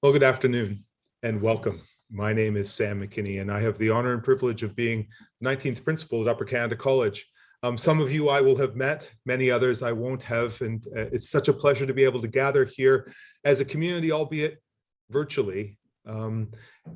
Well, good afternoon and welcome. My name is Sam McKinney, and I have the honor and privilege of being 19th principal at Upper Canada College. Some of you I will have met, many others I won't have, and it's such a pleasure to be able to gather here as a community, albeit virtually.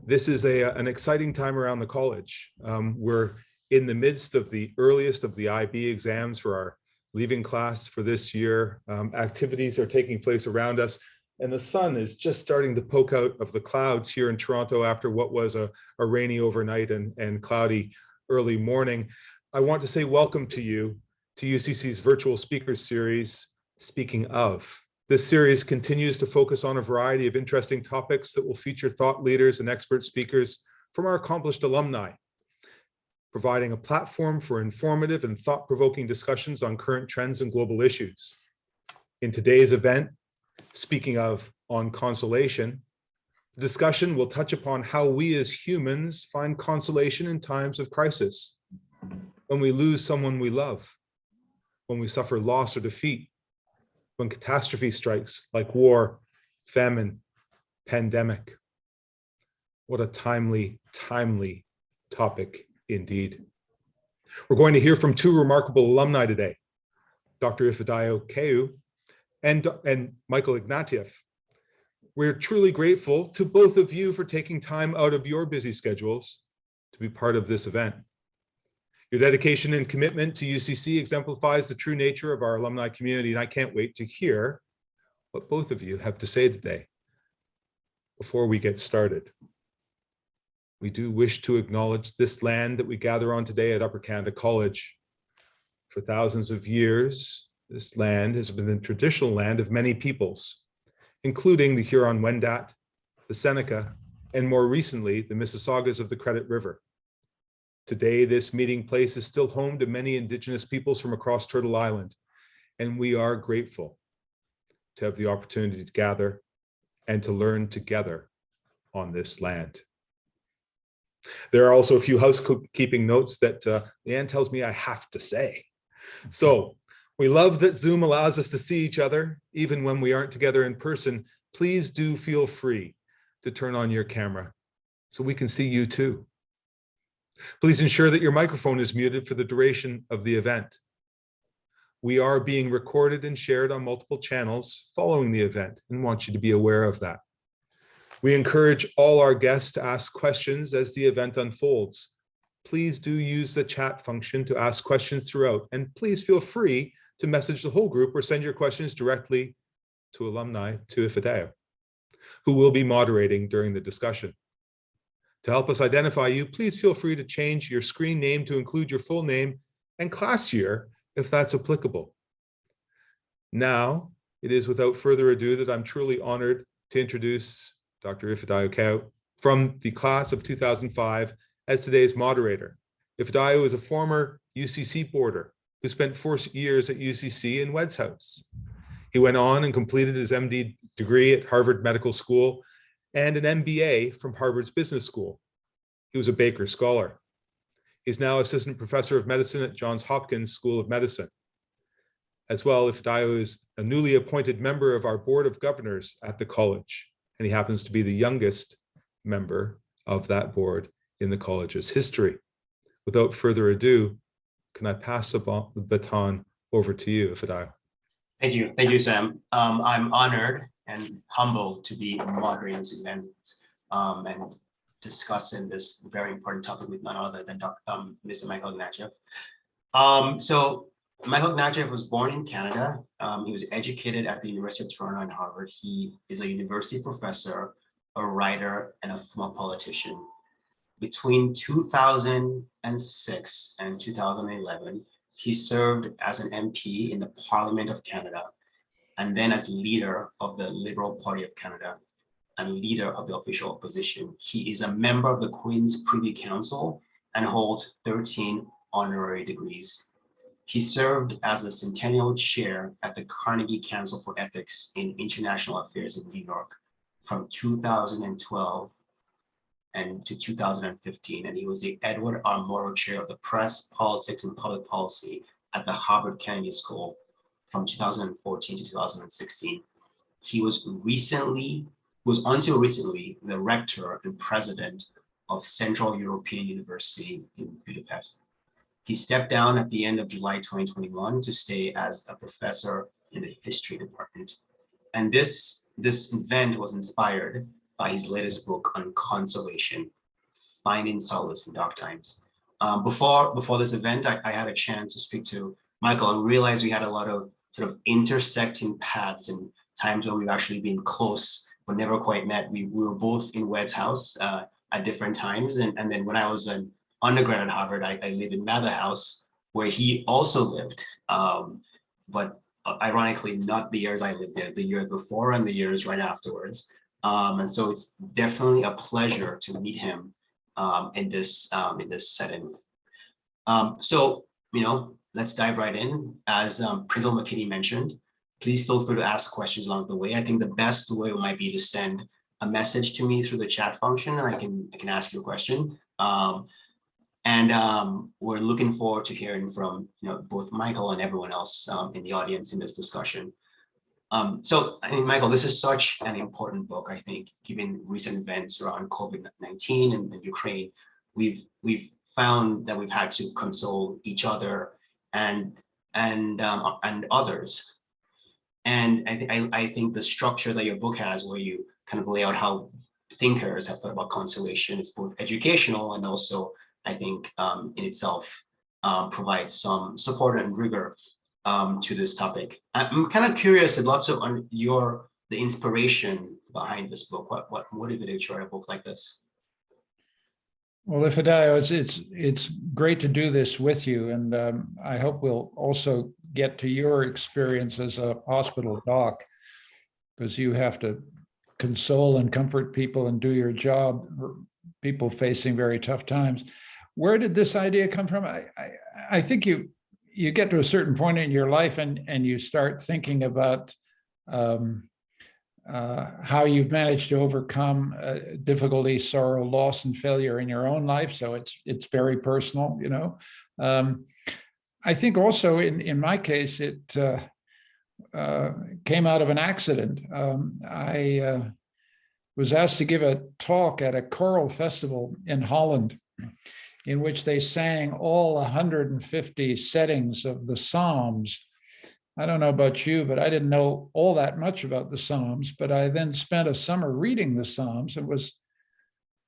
This is an exciting time around the college. We're in the midst of the earliest of the IB exams for our leaving class for this year. Activities are taking place around us, and the sun is just starting to poke out of the clouds here in Toronto after what was a rainy overnight and cloudy early morning. I want to say welcome to you to UCC's virtual speakers series, Speaking Of. This series continues to focus on a variety of interesting topics that will feature thought leaders and expert speakers from our accomplished alumni, providing a platform for informative and thought-provoking discussions on current trends and global issues. In today's event, Speaking Of on Consolation, the discussion will touch upon how we as humans find consolation in times of crisis, when we lose someone we love, when we suffer loss or defeat, when catastrophe strikes like war, famine, pandemic. What a timely topic indeed. We're going to hear from two remarkable alumni today, Dr. Ignatieff and Michael Ignatieff. We're truly grateful to both of you for taking time out of your busy schedules to be part of this event. Your dedication and commitment to UCC exemplifies the true nature of our alumni community, and I can't wait to hear what both of you have to say today. Before we get started, we do wish to acknowledge this land that we gather on today at Upper Canada College. For thousands of years, this land has been the traditional land of many peoples, including the Huron-Wendat, the Seneca, and more recently, the Mississaugas of the Credit River. Today, this meeting place is still home to many Indigenous peoples from across Turtle Island, and we are grateful to have the opportunity to gather and to learn together on this land. There are also a few housekeeping notes that Leanne tells me I have to say. So, we love that Zoom allows us to see each other, even when we aren't together in person. Please do feel free to turn on your camera so we can see you too. Please ensure that your microphone is muted for the duration of the event. We are being recorded and shared on multiple channels following the event and want you to be aware of that. We encourage all our guests to ask questions as the event unfolds. Please do use the chat function to ask questions throughout, and please feel free to message the whole group or send your questions directly to alumni to Ignatieff, who will be moderating during the discussion. To help us identify you, please feel free to change your screen name to include your full name and class year if that's applicable. Now, it is without further ado that I'm truly honored to introduce Dr. Ignatieff from the class of 2005 as today's moderator. Ignatieff is a former UCC boarder who spent 4 years at UCC in Wed's House. He went on and completed his MD degree at Harvard Medical School and an MBA from Harvard's Business School. He was a Baker Scholar. He's now assistant professor of medicine at Johns Hopkins School of Medicine. As well, Ignatieff is a newly appointed member of our Board of Governors at the college, and he happens to be the youngest member of that board in the college's history. Without further ado, can I pass the baton over to you, Ignatieff? Thank you, Sam. I'm honored and humbled to be moderating this event and discussing this very important topic with none other than Mr. Michael Ignatieff. So Michael Ignatieff was born in Canada. He was educated at the University of Toronto and Harvard. He is a university professor, a writer, and a former politician. Between 2006 and 2011, he served as an MP in the Parliament of Canada, and then as leader of the Liberal Party of Canada and leader of the official opposition. He is a member of the Queen's Privy Council and holds 13 honorary degrees. He served as the Centennial Chair at the Carnegie Council for Ethics in International Affairs in New York from 2012 and to 2015, and he was the Edward R. Murrow Chair of the Press, Politics, and Public Policy at the Harvard Kennedy School from 2014 to 2016. He was recently was until recently the rector and president of Central European University in Budapest. He stepped down at the end of July 2021 to stay as a professor in the history department. And this event was inspired by his latest book on consolation, Finding Solace in Dark Times. Before this event, I had a chance to speak to Michael and realized we had a lot of sort of intersecting paths and times where we've actually been close but never quite met. We were both in Wed's house at different times. And then when I was an undergrad at Harvard, I lived in Mather House, where he also lived. But ironically, not the years I lived there, the years before and the years right afterwards. And so it's definitely a pleasure to meet him in this setting. So, let's dive right in. As Principal McKinney mentioned, please feel free to ask questions along the way. I think the best way might be to send a message to me through the chat function, and I can ask you a question. We're looking forward to hearing from both Michael and everyone else in the audience in this discussion. So, I mean, Michael, this is such an important book, I think, given recent events around COVID-19 and Ukraine. We've found that we've had to console each other and others. And I think the structure that your book has, where you kind of lay out how thinkers have thought about consolation, is both educational and also, I think, in itself provides some support and rigor to this topic. I'm kind of curious. I'd love to the inspiration behind this book. What motivated you to write a book like this? Well, Ifedayo, it's great to do this with you, and I hope we'll also get to your experience as a hospital doc, because you have to console and comfort people and do your job, people facing very tough times. Where did this idea come from? I think you get to a certain point in your life and you start thinking about how you've managed to overcome difficulty, sorrow, loss, and failure in your own life. So it's very personal, I think also in my case, it came out of an accident. I was asked to give a talk at a choral festival in Holland, in which they sang all 150 settings of the Psalms. I don't know about you, but I didn't know all that much about the Psalms, but I then spent a summer reading the Psalms and was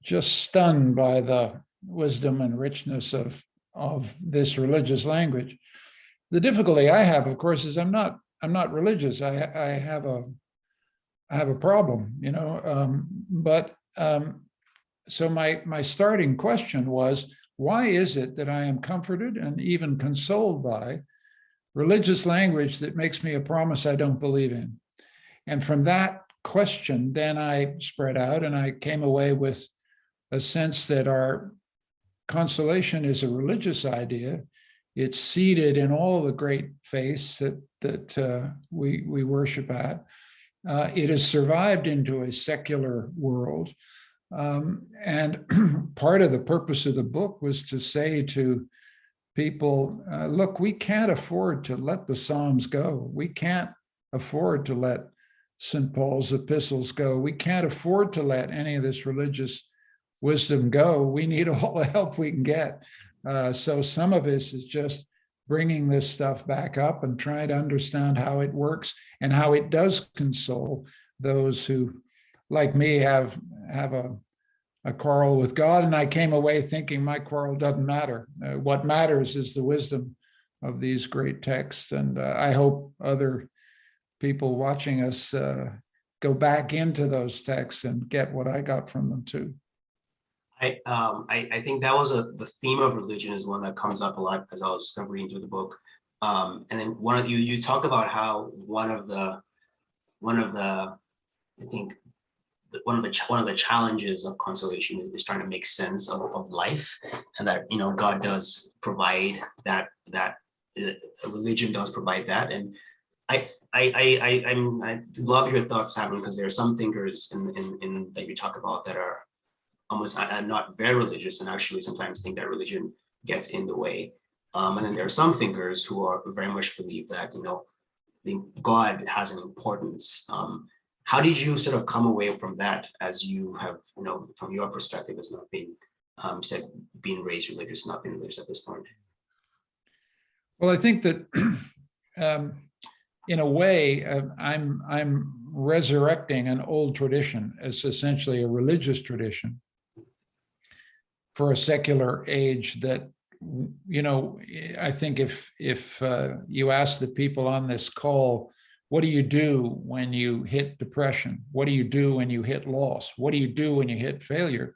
just stunned by the wisdom and richness of this religious language. The difficulty I have, of course, is I'm not religious. I have a problem, so my starting question was, why is it that I am comforted and even consoled by religious language that makes me a promise I don't believe in? And from that question, then I spread out and I came away with a sense that our consolation is a religious idea. It's seated in all the great faiths that we worship at. It has survived into a secular world. And part of the purpose of the book was to say to people, look, we can't afford to let the Psalms go. We can't afford to let St. Paul's epistles go. We can't afford to let any of this religious wisdom go. We need all the help we can get. So some of this is just bringing this stuff back up and trying to understand how it works and how it does console those who, like me, have a quarrel with God. And I came away thinking my quarrel doesn't matter. What matters is the wisdom of these great texts. And I hope other people watching us go back into those texts and get what I got from them too. I think that was the theme of religion is one that comes up a lot as I was reading through the book. And then you talk about how one of the challenges of consolation is trying to make sense of life, and that God does provide that religion does provide that. And I love your thoughts, Simon, because there are some thinkers in that you talk about that are almost not very religious and actually sometimes think that religion gets in the way. And then there are some thinkers who are very much believe that God has an importance. how did you sort of come away from that, as you have, from your perspective, as not being said, being raised religious, not being religious at this point? Well, I think that in a way, I'm resurrecting an old tradition as essentially a religious tradition for a secular age that, I think if you ask the people on this call, what do you do when you hit depression? What do you do when you hit loss? What do you do when you hit failure?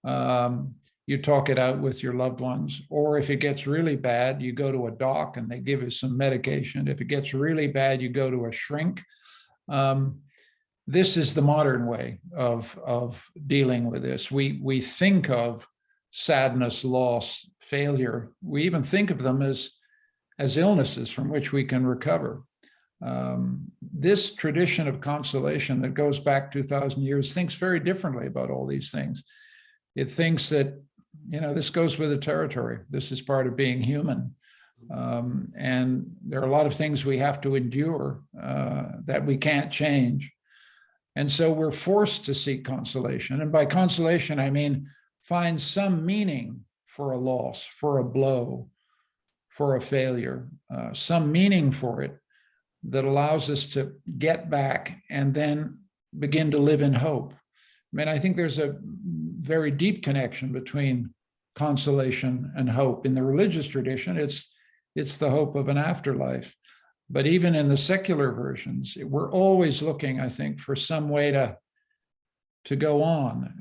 You talk it out with your loved ones, or if it gets really bad, you go to a doc and they give you some medication. If it gets really bad, you go to a shrink. This is the modern way of dealing with this. We think of sadness, loss, failure. We even think of them as illnesses from which we can recover. This tradition of consolation that goes back 2,000 years thinks very differently about all these things. It thinks that, this goes with the territory. This is part of being human. And there are a lot of things we have to endure that we can't change. And so we're forced to seek consolation. And by consolation, I mean, find some meaning for a loss, for a blow, for a failure, some meaning for it that allows us to get back and then begin to live in hope. I mean, I think there's a very deep connection between consolation and hope. In the religious tradition, it's the hope of an afterlife. But even in the secular versions, we're always looking, I think, for some way to go on.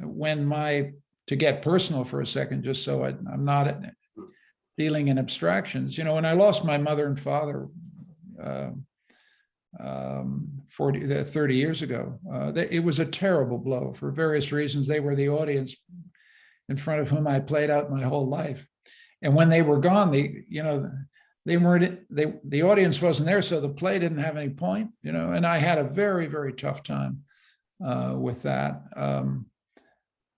To get personal for a second, just so I'm not dealing in abstractions. When I lost my mother and father 30 years ago, it was a terrible blow for various reasons. They were the audience in front of whom I played out my whole life. And when they were gone, the audience wasn't there, so the play didn't have any point, and I had a very, very tough time with that.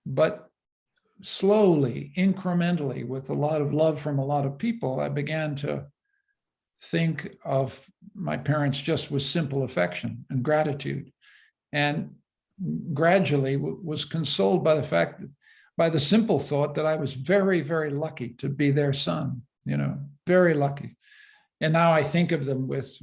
But slowly, incrementally, with a lot of love from a lot of people, I began to think of my parents just with simple affection and gratitude, and gradually was consoled by the fact that, by the simple thought that I was very, very lucky to be their son, very lucky. And now I think of them with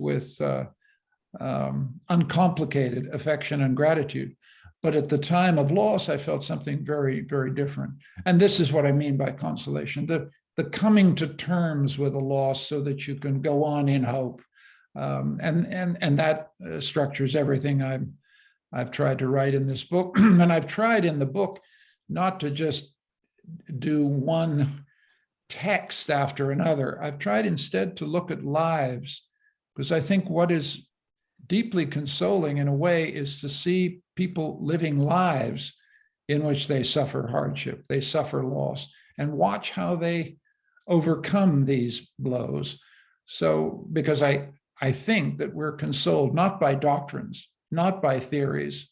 uncomplicated affection and gratitude. But at the time of loss, I felt something very, very different. And this is what I mean by consolation, the coming to terms with a loss so that you can go on in hope. And that structures everything I've tried to write in this book. And I've tried in the book not to just do one text after another. I've tried instead to look at lives, because I think what is deeply consoling in a way is to see people living lives in which they suffer hardship, they suffer loss, and watch how they overcome these blows. So, because I think that we're consoled not by doctrines, not by theories,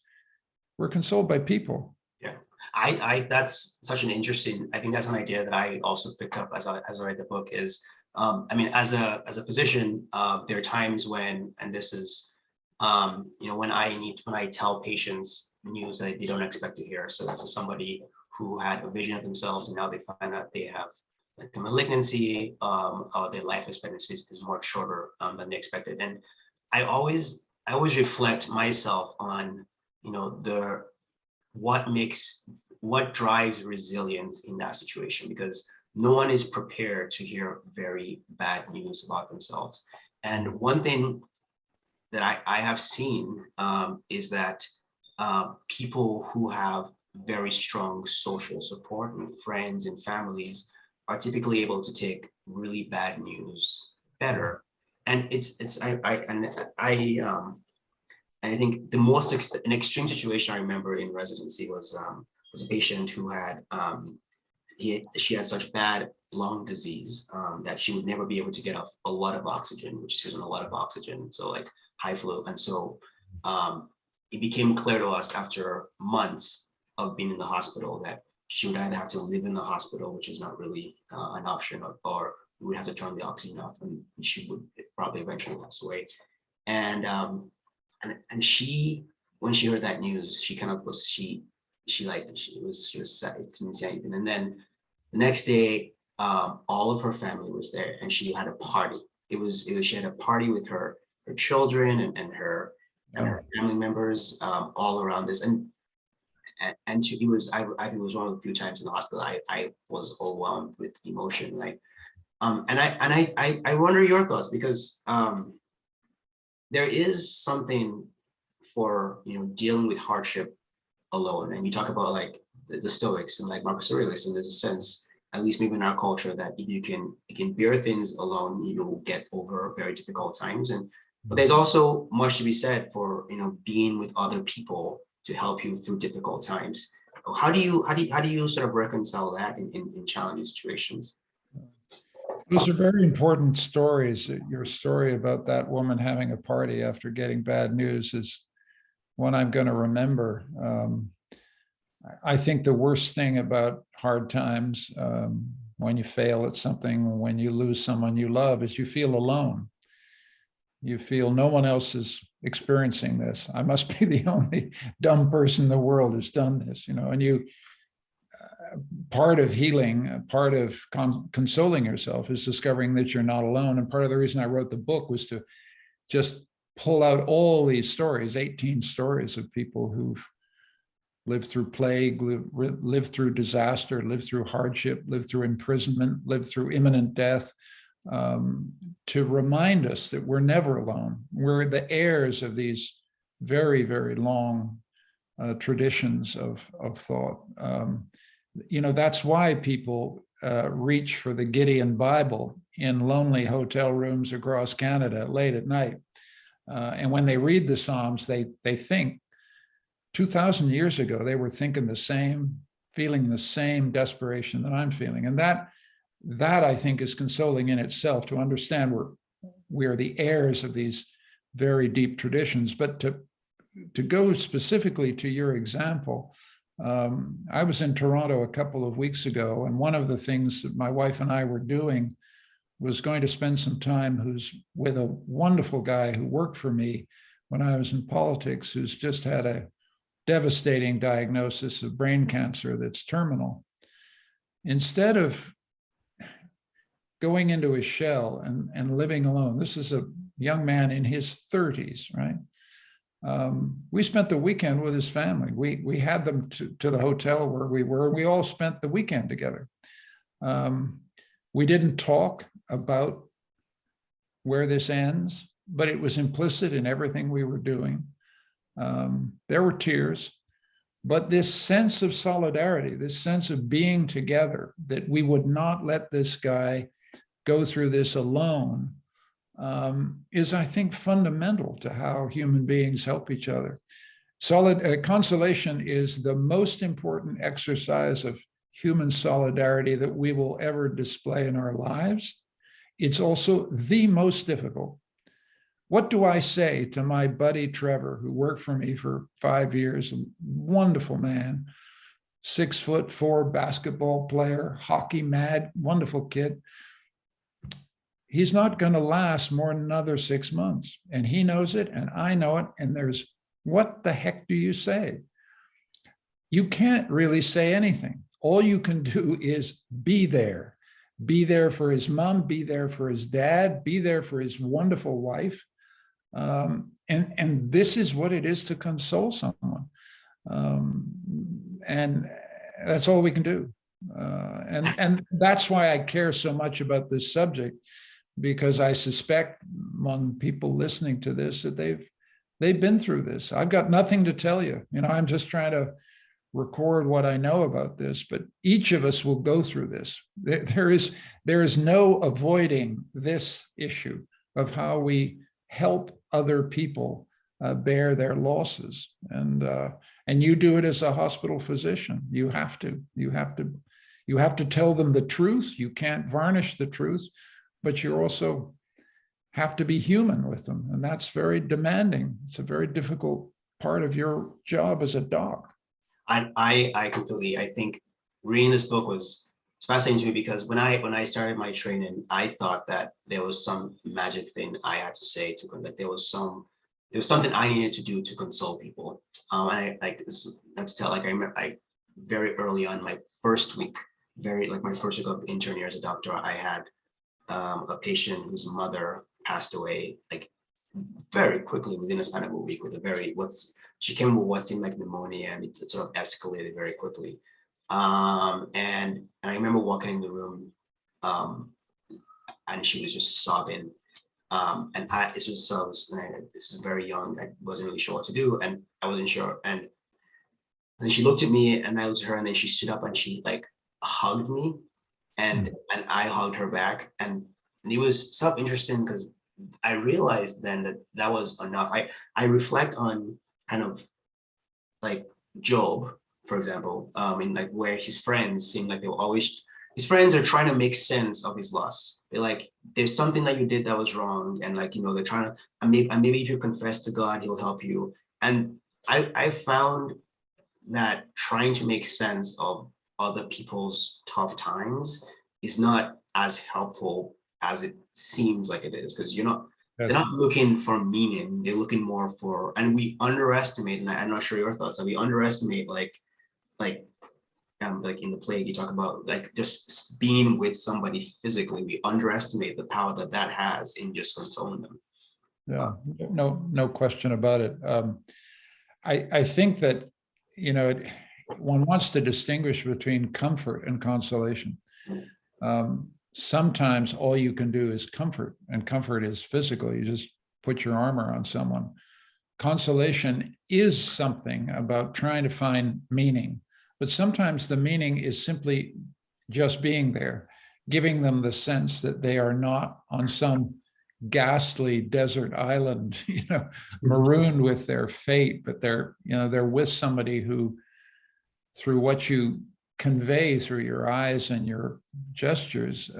we're consoled by people. Yeah, I that's such an interesting, I think that's an idea that I also picked up as I read the book is, as a physician, there are times when, and this is, when I tell patients news that they don't expect to hear. So that's somebody who had a vision of themselves and now they find out they have like a malignancy, their life expectancy is much shorter than they expected. And I always reflect myself on, what drives resilience in that situation, because no one is prepared to hear very bad news about themselves. And one thing that I have seen is that people who have very strong social support and friends and families are typically able to take really bad news better. And I think the most an extreme situation I remember in residency was a patient who had she had such bad lung disease that she would never be able to get a lot of oxygen, which she was on a lot of oxygen, so like high flow. And so it became clear to us after months of being in the hospital that she would either have to live in the hospital, which is not really an option, or we would have to turn the oxygen off, and she would probably eventually pass away. And she, when she heard that news, she kind of was, she was sad, she didn't say anything. And then the next day, all of her family was there, and she had a party. She had a party with her children and her family members, all around this. It was, I think it was one of the few times in the hospital I was overwhelmed with emotion. Like, and I wonder your thoughts, because there is something for, dealing with hardship alone. And you talk about like the Stoics and like Marcus Aurelius, and there's a sense, at least maybe in our culture, that if you can bear things alone, you'll get over very difficult times. But there's also much to be said for, being with other people to help you through difficult times. How do you sort of reconcile that in challenging situations? Those are very important stories. Your story about that woman having a party after getting bad news is one I'm going to remember. I think the worst thing about hard times, when you fail at something, when you lose someone you love, is you feel alone. You feel no one else is experiencing this. I must be the only dumb person in the world who's done this, and part of healing, part of consoling yourself is discovering that you're not alone. And part of the reason I wrote the book was to just pull out all these stories, 18 stories of people who've lived through plague, lived through disaster, lived through hardship, lived through imprisonment, lived through imminent death, to remind us that we're never alone. We're the heirs of these very, very long traditions of thought. That's why people reach for the Gideon Bible in lonely hotel rooms across Canada late at night. And when they read the Psalms, they think 2,000 years ago, they were thinking the same, feeling the same desperation that I'm feeling. And that I think is consoling in itself, to understand we are the heirs of these very deep traditions. But to go specifically to your example, I was in Toronto a couple of weeks ago, and one of the things that my wife and I were doing was going to spend some time with a wonderful guy who worked for me when I was in politics, who's just had a devastating diagnosis of brain cancer that's terminal. Instead of going into his shell and living alone, this is a young man in his 30s, right? We spent the weekend with his family. We had them to the hotel where we were. We all spent the weekend together. We didn't talk about where this ends, but it was implicit in everything we were doing. There were tears, but this sense of solidarity, this sense of being together, that we would not let this guy go through this alone, is, I think, fundamental to how human beings help each other. Consolation is the most important exercise of human solidarity that we will ever display in our lives. It's also the most difficult. What do I say to my buddy Trevor, who worked for me for 5 years, a wonderful man, 6'4" basketball player, hockey mad, wonderful kid? He's not going to last more than another 6 months. And he knows it, and I know it. And what the heck do you say? You can't really say anything. All you can do is be there. Be there for his mom, be there for his dad, be there for his wonderful wife. And this is what it is to console someone. And that's all we can do. And that's why I care so much about this subject, because I suspect among people listening to this that they've been through this. I've got nothing to tell you. I'm just trying to record what I know about this, but each of us will go through this. There is no avoiding this issue of how we help other people bear their losses. And you do it as a hospital physician. You have to tell them the truth. You can't varnish the truth, but you also have to be human with them. And that's very demanding. It's a very difficult part of your job as a doc. I completely, I think reading this book it's fascinating to me, because when I started my training, I thought that there was some magic thing I had to say to them, that there was some there was something I needed to do to console people. And I this, not to tell, like I remember, very early on, my first week, my first week of intern year as a doctor, I had a patient whose mother passed away like very quickly within a span of a week with a very she came with what seemed like pneumonia, and it sort of escalated very quickly. And I remember walking in the room, and she was just sobbing. And this is very young. I wasn't really sure what to do, and I wasn't sure. And then she looked at me, and I looked at her, and then she stood up and she like hugged me, and I hugged her back, and it was so interesting because I realized then that was enough. I reflect on kind of like Job, for example, in like where his friends seem like they were always, his friends are trying to make sense of his loss. They're like, there's something that you did that was wrong, and like, you know, they're trying to, and maybe if you confess to God, he'll help you. And I found that trying to make sense of other people's tough times is not as helpful as it seems like it is, because they're not looking for meaning, they're looking more for, and we underestimate, and I'm not sure your thoughts, that we underestimate like in the plague, you talk about like just being with somebody physically, we underestimate the power that has in just consoling them. Yeah, no question about it. I think that, you know, one wants to distinguish between comfort and consolation. Sometimes all you can do is comfort, and comfort is physical. You just put your arm around someone. Consolation is something about trying to find meaning, but sometimes the meaning is simply just being there, giving them the sense that they are not on some ghastly desert island, you know, marooned with their fate, but they're with somebody who, through what you convey through your eyes and your gestures,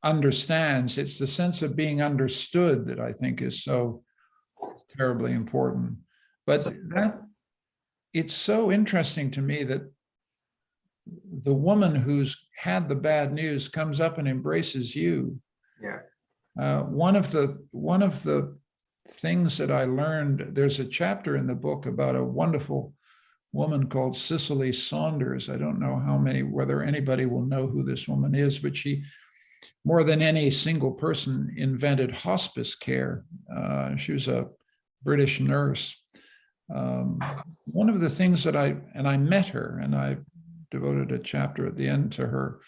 understands. It's the sense of being understood that I think is so terribly important. But that, it's so interesting to me that the woman who's had the bad news comes up and embraces you. Yeah. One of the things that I learned, there's a chapter in the book about a wonderful woman called Cicely Saunders. I don't know whether anybody will know who this woman is, but she, more than any single person, invented hospice care. She was a British nurse. One of the things that I met her, and I devoted a chapter at the end to her.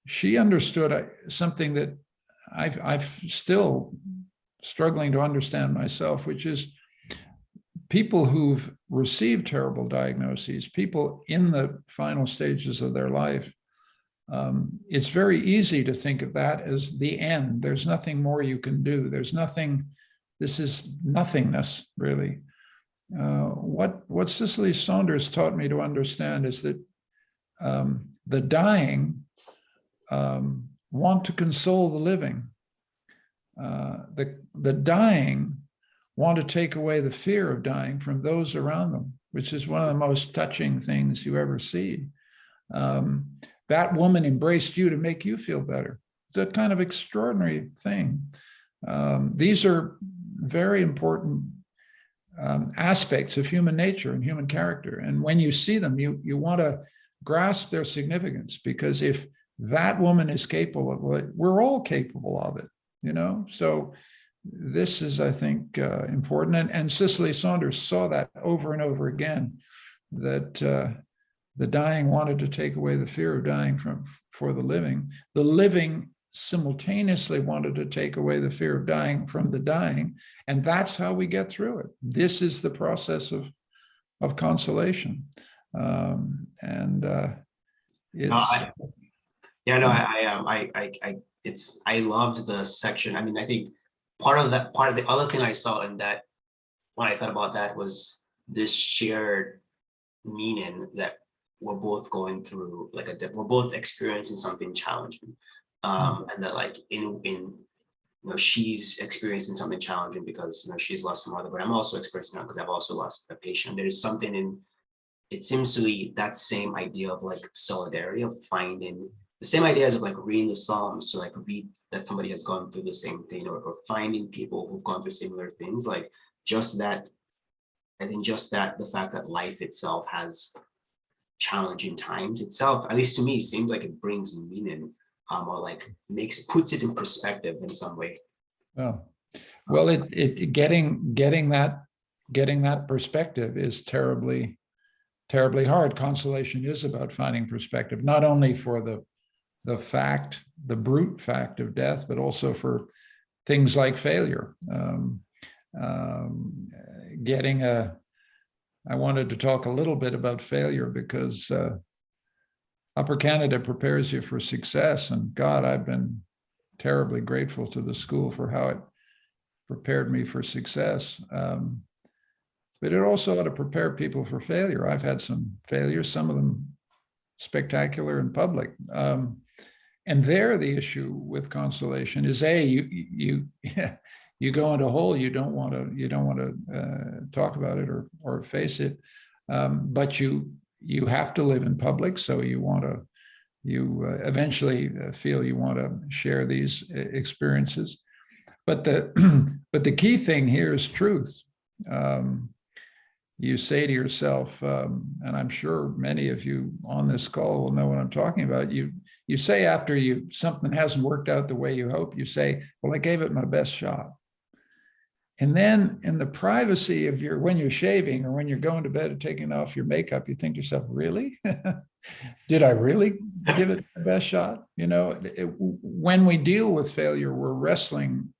She understood something that I've still struggling to understand myself, which is people who've received terrible diagnoses, people in the final stages of their life. It's very easy to think of that as the end. There's nothing more you can do. There's nothing. This is nothingness, really. What Cicely Saunders taught me to understand is that the dying want to console the living. The dying want to take away the fear of dying from those around them, which is one of the most touching things you ever see. That woman embraced you to make you feel better. It's a kind of extraordinary thing. These are very important aspects of human nature and human character. And when you see them, you want to grasp their significance, because if that woman is capable of it, we're all capable of it, you know? So this is, I think, important. And Cicely Saunders saw that over and over again, that the dying wanted to take away the fear of dying for the living. The living simultaneously wanted to take away the fear of dying from the dying. And that's how we get through it. This is the process of consolation. I loved the section. I mean, I think part of the other thing I saw in that, when I thought about that, was this shared meaning that we're both going through, we're both experiencing something challenging. And that, like, she's experiencing something challenging because she's lost her mother, but I'm also experiencing it because I've also lost a patient. There's something in, it seems to be that same idea of like solidarity, of finding the same ideas of like reading the Psalms to like read that somebody has gone through the same thing, or finding people who've gone through similar things, like just that, I think just that the fact that life itself has challenging times itself, at least to me, seems like it brings meaning, or like puts it in perspective in some way. Oh, well, getting that perspective is terribly hard. Consolation is about finding perspective, not only for the brute fact of death, but also for things like failure. I wanted to talk a little bit about failure because Upper Canada prepares you for success, and God, I've been terribly grateful to the school for how it prepared me for success. But it also ought to prepare people for failure. I've had some failures, some of them spectacular in public. And there, the issue with Consolation is you go into a hole you don't want to talk about it or face it, but you have to live in public, so you eventually feel you want to share these experiences. But the key thing here is truth. You say to yourself, and I'm sure many of you on this call will know what I'm talking about. You say after something hasn't worked out the way you hope, you say, well, I gave it my best shot. And then in the privacy of when you're shaving or when you're going to bed and taking off your makeup, you think to yourself, really? Did I really give it the best shot? When we deal with failure, we're wrestling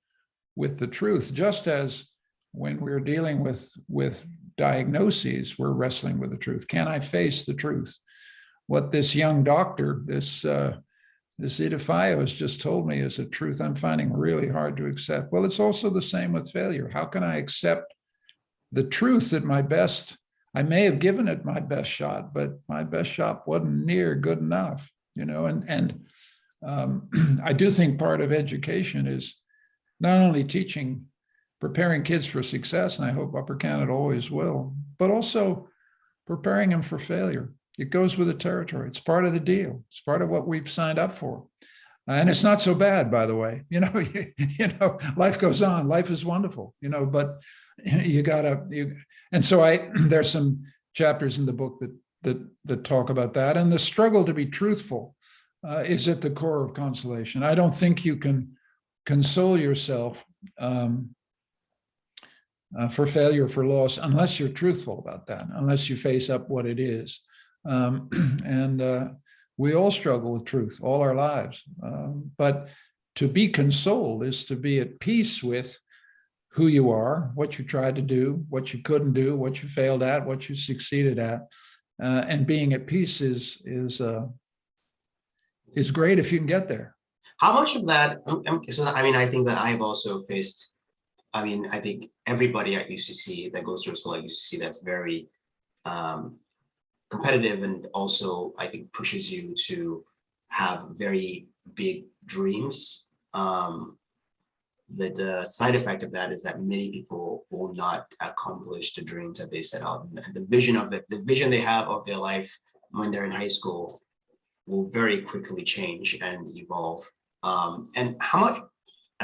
with the truth, just as when we're dealing with diagnoses, we're wrestling with the truth. Can I face the truth? What this young doctor, this Ignatieff has just told me is a truth I'm finding really hard to accept. Well, it's also the same with failure. How can I accept the truth that I may have given it my best shot, but my best shot wasn't near good enough, I do think part of education is not only preparing kids for success, and I hope Upper Canada always will, but also preparing them for failure. It goes with the territory. It's part of the deal. It's part of what we've signed up for. And it's not so bad, by the way. Life goes on. Life is wonderful, but and so there's some chapters in the book that talk about that. And the struggle to be truthful is at the core of Consolation. I don't think you can console yourself for failure, for loss, unless you're truthful about that, unless you face up what it is. And we all struggle with truth all our lives. But to be consoled is to be at peace with who you are, what you tried to do, what you couldn't do, what you failed at, what you succeeded at. And being at peace is great if you can get there. How much of that, I think that I've also faced, I think everybody at UCC that goes through school at UCC that's very competitive, and also I think pushes you to have very big dreams. The side effect of that is that many people will not accomplish the dreams that they set out. And the vision they have of their life when they're in high school will very quickly change and evolve.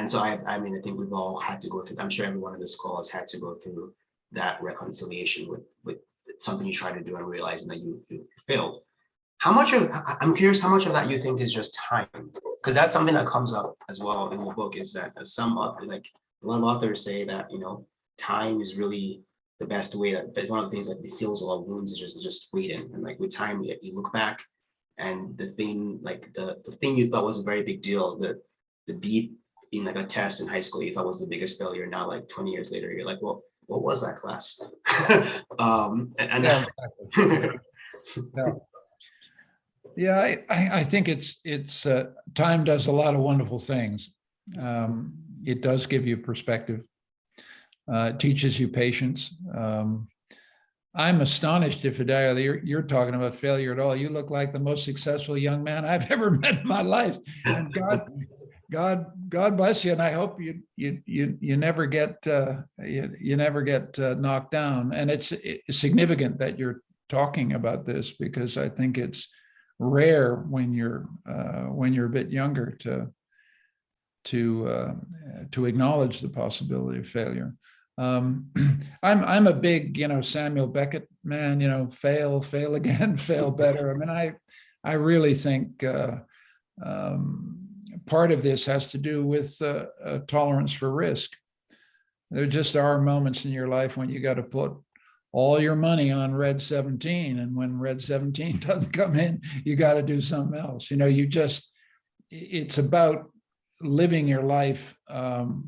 So I think we've all had to go through, I'm sure everyone in this call has had to go through that reconciliation with something you try to do and realizing that you failed. I'm curious how much of that you think is just time? Because that's something that comes up as well in the book, is that a lot of authors say that, time is really the best way, that one of the things that heals a lot of wounds is just waiting. And like with time, you look back and the thing you thought was a very big deal, the beat in like a test in high school you thought was the biggest failure, now like 20 years later, you're like, well, what was that class? Yeah, I think it's time does a lot of wonderful things. It does give you perspective. It teaches you patience. I'm astonished if you're talking about failure at all. You look like the most successful young man I've ever met in my life. And God bless you. And I hope you never get knocked down. And it's significant that you're talking about this, because I think it's rare when you're a bit younger to acknowledge the possibility of failure. I'm a big, Samuel Beckett man, fail again, fail better. I mean, I really think part of this has to do with a tolerance for risk. There just are moments in your life when you got to put all your money on red 17. And when red 17 doesn't come in, you got to do something else. It's about living your life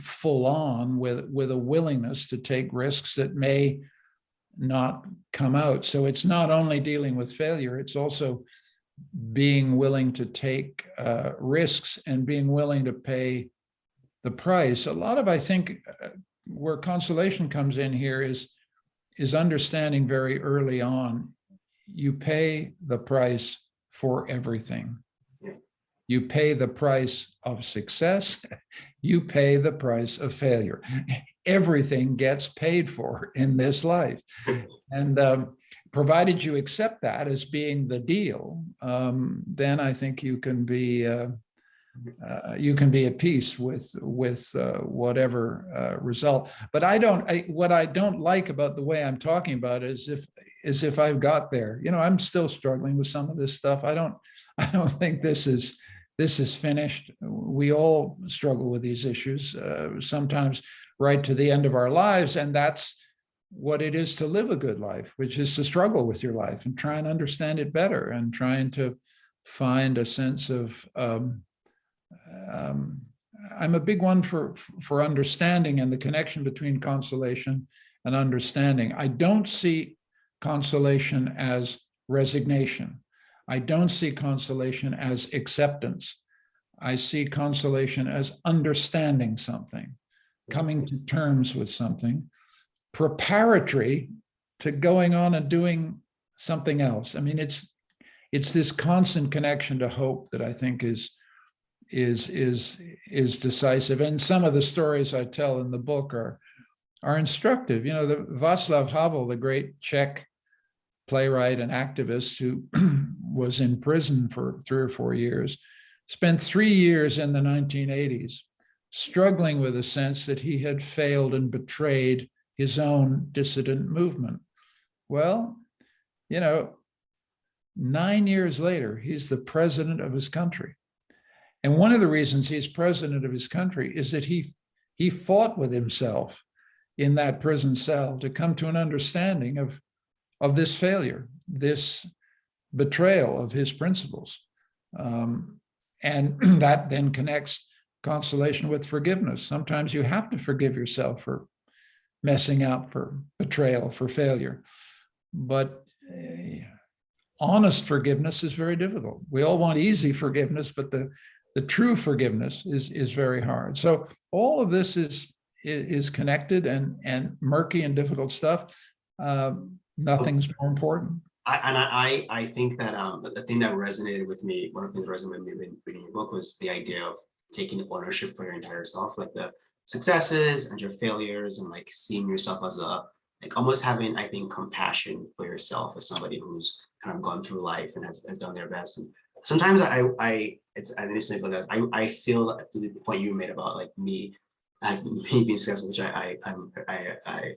full on with a willingness to take risks that may not come out. So it's not only dealing with failure, it's also being willing to take risks and being willing to pay the price. A lot of, I think, where consolation comes in here is understanding very early on, you pay the price for everything. You pay the price of success. You pay the price of failure. Everything gets paid for in this life. And provided you accept that as being the deal, then I think you can be at peace with whatever result. But what I don't like about the way I'm talking about it is if I've got there. I'm still struggling with some of this stuff. I don't think this is finished. We all struggle with these issues, sometimes right to the end of our lives. And that's what it is to live a good life, which is to struggle with your life and try and understand it better and trying to find a sense of, I'm a big one for understanding and the connection between consolation and understanding. I don't see consolation as resignation. I don't see consolation as acceptance. I see consolation as understanding something, coming to terms with something, preparatory to going on and doing something else. I mean, it's this constant connection to hope that I think is decisive. And some of the stories I tell in the book are instructive. The Václav Havel, the great Czech playwright and activist who was in prison for 3 or 4 years, spent 3 years in the 1980s struggling with a sense that he had failed and betrayed his own dissident movement. Well, 9 years later, he's the president of his country. And one of the reasons he's president of his country is that he fought with himself in that prison cell to come to an understanding of this failure, this betrayal of his principles. And that then connects consolation with forgiveness. Sometimes you have to forgive yourself for messing up, for betrayal, for failure. But honest forgiveness is very difficult. We all want easy forgiveness, but the true forgiveness is very hard. So all of this is connected and murky and difficult stuff. Nothing's more important. I think that the thing that resonated with me, one of the things that resonated with me when reading your book was the idea of taking ownership for your entire self, like the successes and your failures, and like seeing yourself as almost having, I think, compassion for yourself as somebody who's kind of gone through life and has done their best. And sometimes I feel to the point you made about like me being successful, which I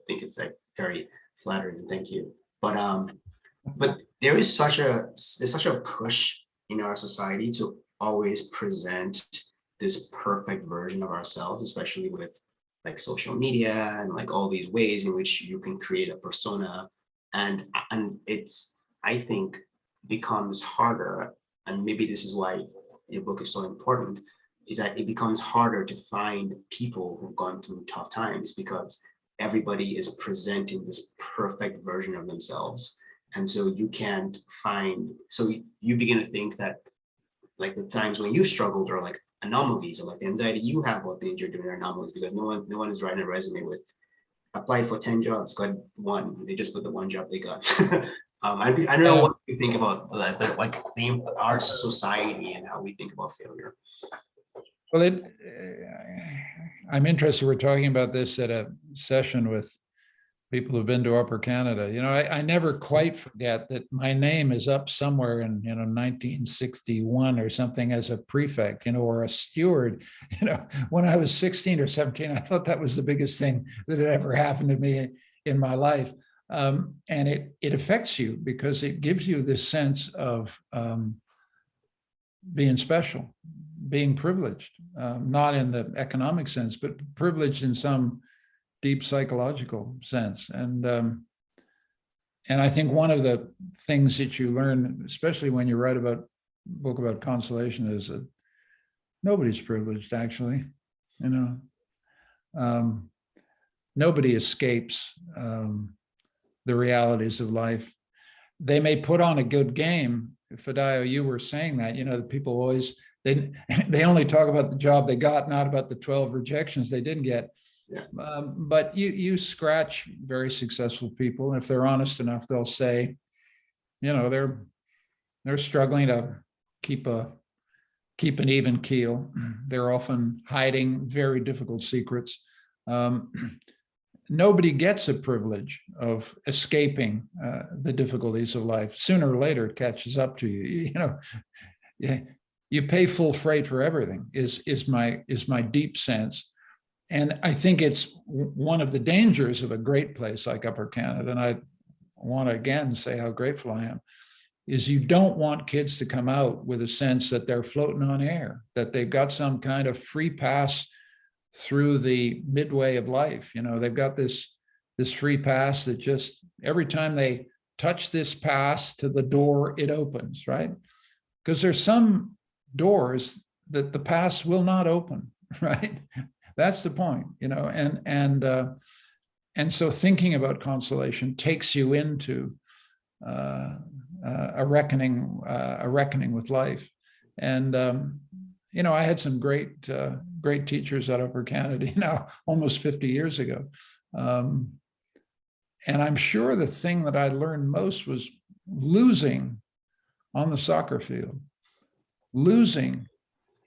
think is like very flattering, and thank you. But there's such a push in our society to always present this perfect version of ourselves, especially with like social media and like all these ways in which you can create a persona, and it's, I think, becomes harder. And maybe this is why your book is so important, is that it becomes harder to find people who've gone through tough times because everybody is presenting this perfect version of themselves. And so you can't find, so you begin to think that like the times when you struggled are like anomalies, or like the anxiety you have about things you're doing are anomalies, because no one is writing a resume with applied for 10 jobs, got 1. They just put the 1 job they got. I don't know what you think about that, like our society and how we think about failure. Well, I'm interested. We're talking about this at a session with people who've been to Upper Canada. I never quite forget that my name is up somewhere in 1961 or something as a prefect, or a steward. When I was 16 or 17, I thought that was the biggest thing that had ever happened to me in my life. And it affects you because it gives you this sense of being special, being privileged, not in the economic sense, but privileged in some deep psychological sense. And I think one of the things that you learn, especially when you write about a book about consolation, is that nobody's privileged, actually. Nobody escapes the realities of life. They may put on a good game. Fidelio, you were saying that, the people always, they only talk about the job they got, not about the 12 rejections they didn't get. Yeah. But you scratch very successful people, and if they're honest enough, they'll say, they're struggling to keep an even keel. They're often hiding very difficult secrets. Nobody gets a privilege of escaping the difficulties of life. Sooner or later, it catches up to you. You pay full freight for everything. Is my deep sense. And I think it's one of the dangers of a great place like Upper Canada, and I want to again say how grateful I am, is you don't want kids to come out with a sense that they're floating on air, that they've got some kind of free pass through the midway of life. They've got this free pass that just every time they touch this pass to the door, it opens, right? Because there's some doors that the pass will not open, right? That's the point, and so thinking about consolation takes you into a reckoning with life. And I had some great teachers at Upper Canada, almost 50 years ago, and I'm sure the thing that I learned most was losing on the soccer field, losing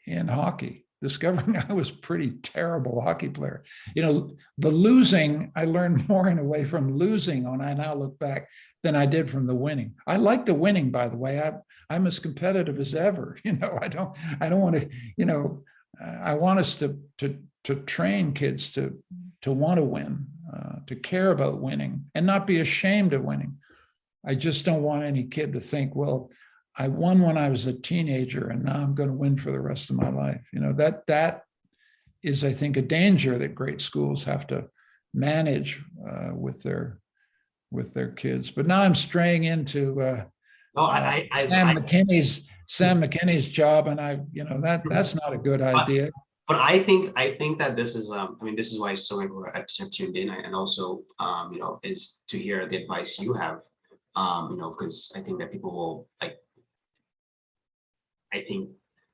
in hockey. Discovering I was a pretty terrible hockey player. The losing, I learned more in a way from losing when I now look back than I did from the winning. I like the winning, by the way. I'm as competitive as ever. I don't want to, I want us to train kids to want to win, to care about winning and not be ashamed of winning. I just don't want any kid to think, well, I won when I was a teenager and now I'm going to win for the rest of my life. That is, I think, a danger that great schools have to manage with their kids. But now I'm straying into Sam McKinney's job, and that's not a good idea. But I think that this is this is why it's so important to have tuned in, and also is to hear the advice you have, because I think that people will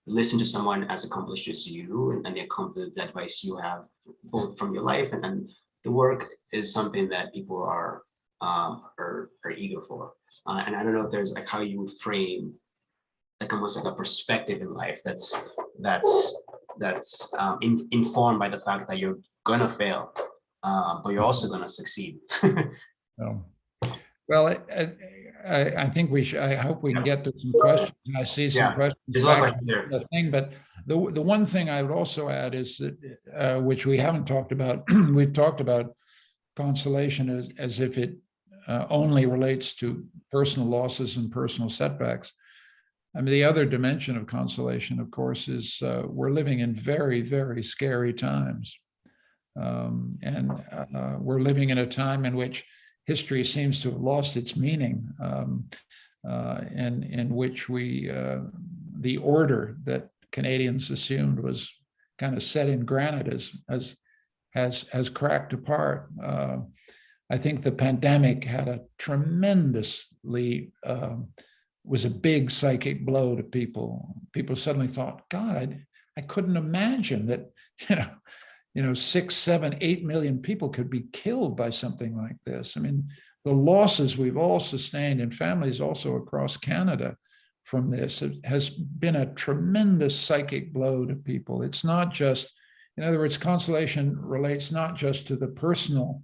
listen to someone as accomplished as you, and the advice you have both from your life and the work is something that people are eager for. And I don't know if there's how you would frame almost a perspective in life that's informed by the fact that you're gonna fail, but you're also gonna succeed. Well, I think we should. I hope we can get to some questions. I see some questions. There's a lot of questions there. But the one thing I would also add is that which we haven't talked about. We've talked about consolation as if it only relates to personal losses and personal setbacks. The other dimension of consolation, of course, is we're living in very, very scary times, and we're living in a time in which history seems to have lost its meaning, and in which the order that Canadians assumed was kind of set in granite has cracked apart. I think the pandemic had a tremendously was a big psychic blow to people. People suddenly thought, God, I couldn't imagine that 6, 7, 8 million people could be killed by something like this. The losses we've all sustained in families also across Canada from this has been a tremendous psychic blow to people. It's not just, in other words, consolation relates not just to the personal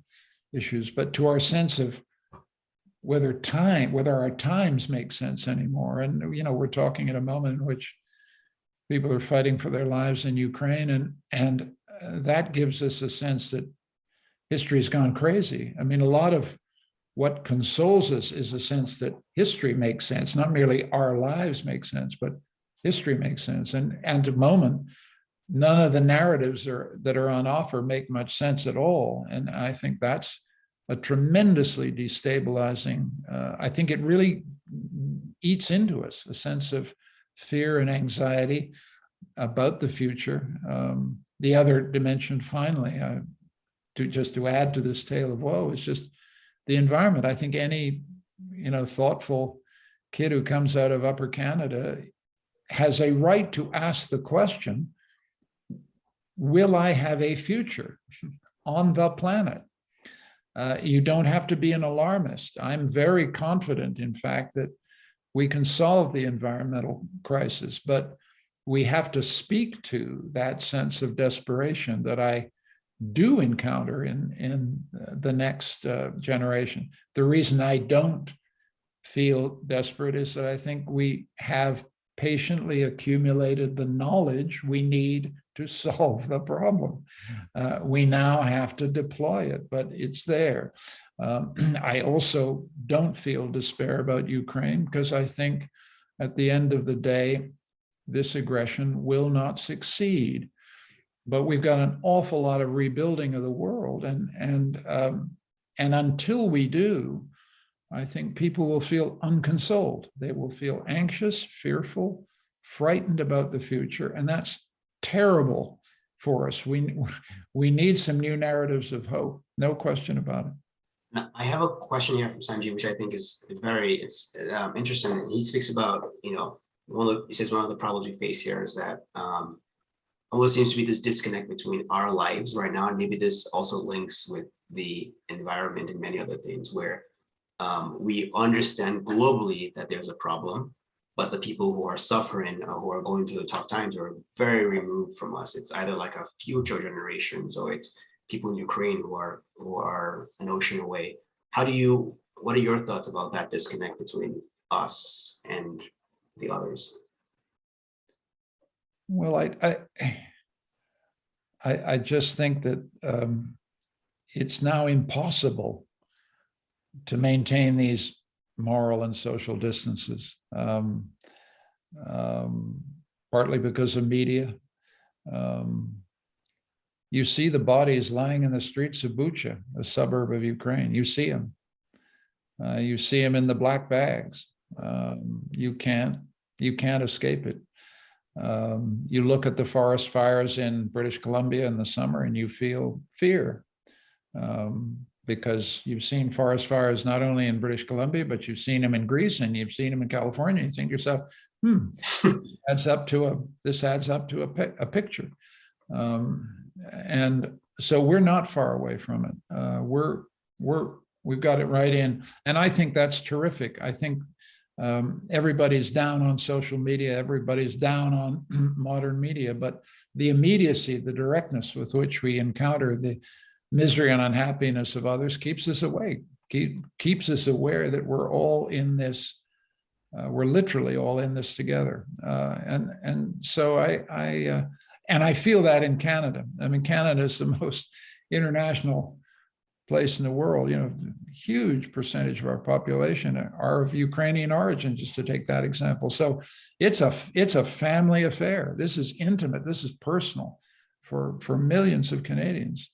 issues, but to our sense of whether our times make sense anymore. And, you know, we're talking at a moment in which people are fighting for their lives in Ukraine, and that gives us a sense that history has gone crazy. I mean, a lot of what consoles us is a sense that history makes sense, not merely our lives make sense, but history makes sense. And at the moment, none of the narratives that are on offer make much sense at all. And I think that's a tremendously destabilizing. I think it really eats into us, a sense of fear and anxiety about the future. The other dimension, finally, to add to this tale of woe, is just the environment. I think any, you know, thoughtful kid who comes out of Upper Canada has a right to ask the question, will I have a future on the planet? You don't have to be an alarmist. I'm very confident, in fact, that we can solve the environmental crisis, but we have to speak to that sense of desperation that I do encounter in the next generation. The reason I don't feel desperate is that I think we have patiently accumulated the knowledge we need to solve the problem. We now have to deploy it, but it's there. I also don't feel despair about Ukraine, because I think at the end of the day, this aggression will not succeed. But we've got an awful lot of rebuilding of the world, and until we do, I think people will feel unconsoled. They will feel anxious, fearful, frightened about the future, and that's terrible for us. We need some new narratives of hope, no question about it. Now, I have a question here from Sanjeev, which I think is very interesting. He speaks about, you know, he says one of the problems we face here is that almost seems to be this disconnect between our lives right now, and maybe this also links with the environment and many other things, where we understand globally that there's a problem, but the people who are suffering or who are going through the tough times are very removed from us. It's either like a future generations, or it's people in Ukraine who are an ocean away. What are your thoughts about that disconnect between us and the others? Well, I just think that it's now impossible to maintain these moral and social distances, partly because of media. You see the bodies lying in the streets of Bucha, a suburb of Ukraine. You see them. You see them in the black bags. You can't escape it. You look at the forest fires in British Columbia in the summer and you feel fear, because you've seen forest fires not only in British Columbia, but you've seen them in Greece and you've seen them in California. You think to yourself, this adds up to a picture. And so we're not far away from it. We've got it right in. And I think that's terrific. I think everybody's down on social media, everybody's down on modern media, but the immediacy, the directness with which we encounter the misery and unhappiness of others keeps us awake, keeps us aware that we're all in this, we're literally all in this together. And so I feel that in Canada. I mean, Canada is the most international place in the world. You know, huge percentage of our population are of Ukrainian origin, just to take that example. So it's a family affair. This is intimate. This is personal for millions of Canadians.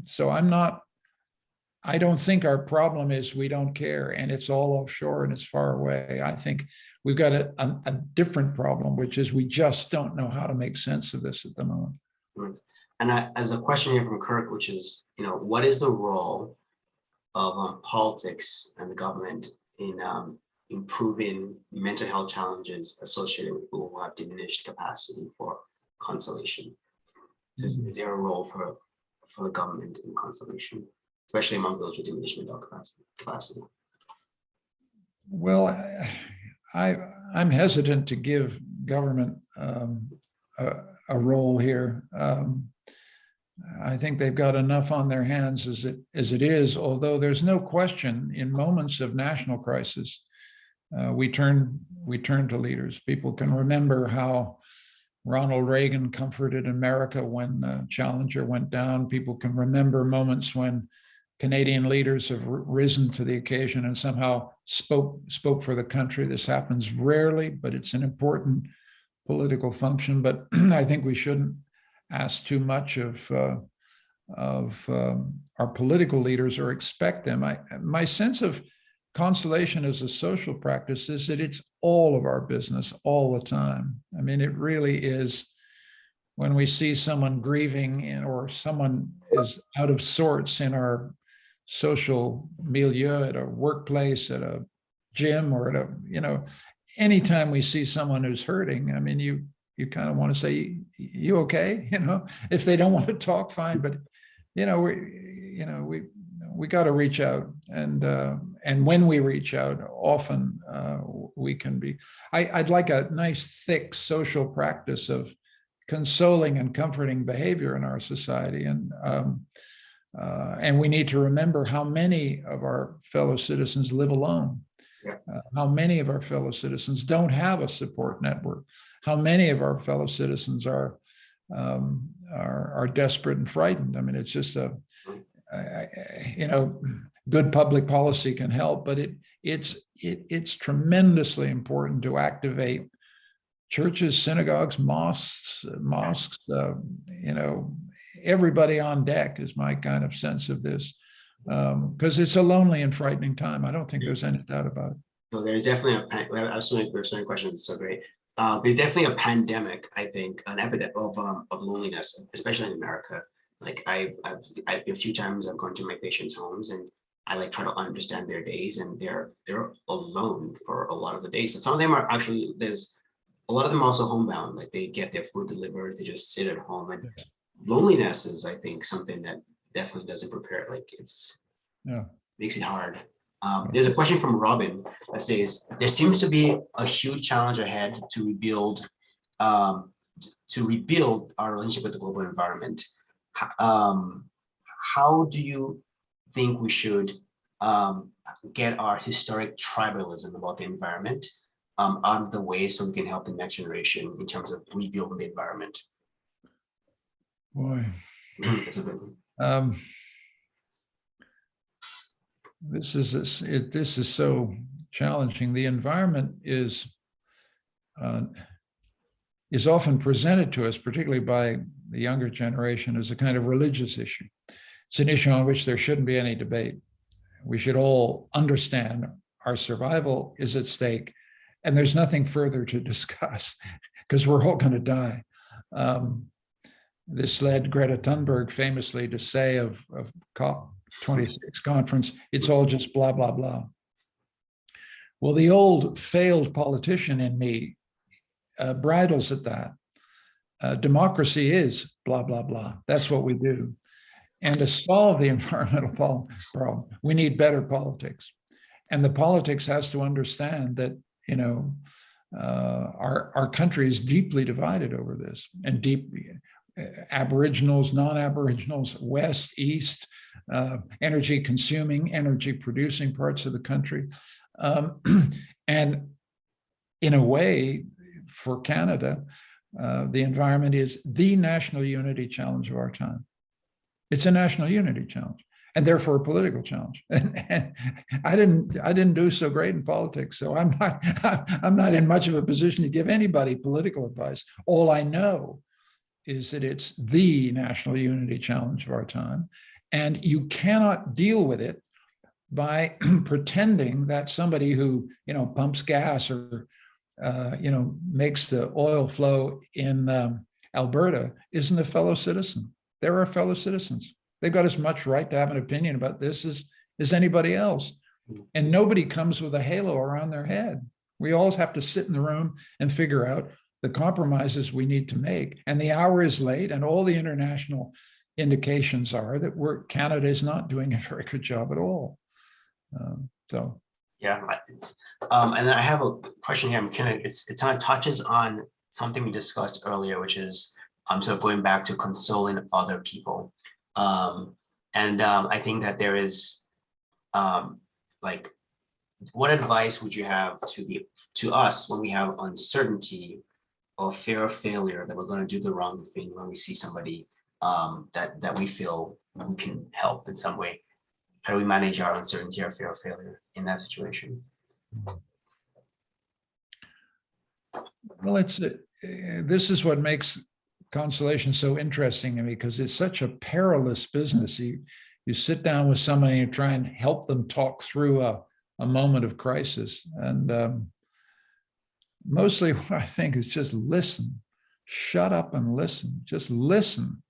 So I don't think our problem is we don't care and it's all offshore and it's far away. I think we've got a different problem, which is we just don't know how to make sense of this at the moment. Right. And as a question here from Kirk, which is, you know, what is the role of politics and the government in improving mental health challenges associated with people who have diminished capacity for consolation? So is there a role for the government in consolation, especially among those with diminished mental capacity? Well, I'm hesitant to give government a role here. I think they've got enough on their hands as it is, although there's no question in moments of national crisis, we turn to leaders. People can remember how Ronald Reagan comforted America when Challenger went down. People can remember moments when Canadian leaders have risen to the occasion and somehow spoke for the country. This happens rarely, but it's an important political function. But I think we shouldn't ask too much of our political leaders or expect them. My sense of consolation as a social practice is that it's all of our business all the time. I mean, it really is. When we see someone grieving or someone is out of sorts in our social milieu, at a workplace, at a gym, or at anytime we see someone who's hurting, I mean, you kind of want to say, you okay? If they don't want to talk, fine. But, we got to reach out. And when we reach out, often we can be, I'd like a nice, thick social practice of consoling and comforting behavior in our society. And we need to remember how many of our fellow citizens live alone. Yeah. How many of our fellow citizens don't have a support network. How many of our fellow citizens are desperate and frightened. I mean, it's just good public policy can help, but it's tremendously important to activate churches, synagogues, mosques. Everybody on deck is my kind of sense of this, because it's a lonely and frightening time. I don't think there's any doubt about it. So there's definitely I was so question. It's so great. There's definitely a pandemic, I think, an epidemic of loneliness, especially in America. Like I've a few times I've gone to my patients' homes and I try to understand their days, and they're alone for a lot of the days. And some of them are actually, there's a lot of them also homebound, like they get their food delivered, they just sit at home. And loneliness is, I think, something that definitely doesn't prepare. Makes it hard. There's a question from Robin that says, there seems to be a huge challenge ahead to rebuild our relationship with the global environment. How do you think we should get our historic tribalism about the environment out of the way so we can help the next generation in terms of rebuilding the environment? Boy. That's a bit... This is so challenging. The environment is often presented to us, particularly by the younger generation, as a kind of religious issue. It's an issue on which there shouldn't be any debate. We should all understand our survival is at stake, and there's nothing further to discuss because we're all going to die. This led Greta Thunberg famously to say of COP26 conference, it's all just blah, blah, blah. Well, the old failed politician in me bridles at that. Democracy is blah, blah, blah. That's what we do. And to solve the environmental problem, we need better politics. And the politics has to understand that, our country is deeply divided over this, and Aboriginals, non-Aboriginals, West, East, energy consuming, energy producing parts of the country. And in a way, for Canada, the environment is the national unity challenge of our time. It's a national unity challenge, and therefore a political challenge. And I didn't do so great in politics, so I'm not in much of a position to give anybody political advice. All I know is that it's the national unity challenge of our time, and you cannot deal with it by pretending that somebody who pumps gas or makes the oil flow in Alberta isn't a fellow citizen. They're our fellow citizens. They've got as much right to have an opinion about this as anybody else. And nobody comes with a halo around their head. We all have to sit in the room and figure out the compromises we need to make. And the hour is late, and all the international indications are that Canada is not doing a very good job at all. Yeah, and then I have a question here. It kind of touches on something we discussed earlier, which is So going back to consoling other people. I think that there is like, what advice would you have to us when we have uncertainty or fear of failure, that we're going to do the wrong thing when we see somebody that we feel we can help in some way? How do we manage our uncertainty or fear of failure in that situation? Well, this is what makes Consolation so interesting to me, because it's such a perilous business. You sit down with somebody and you try and help them talk through a moment of crisis. And mostly what I think is just listen, shut up and listen, just listen.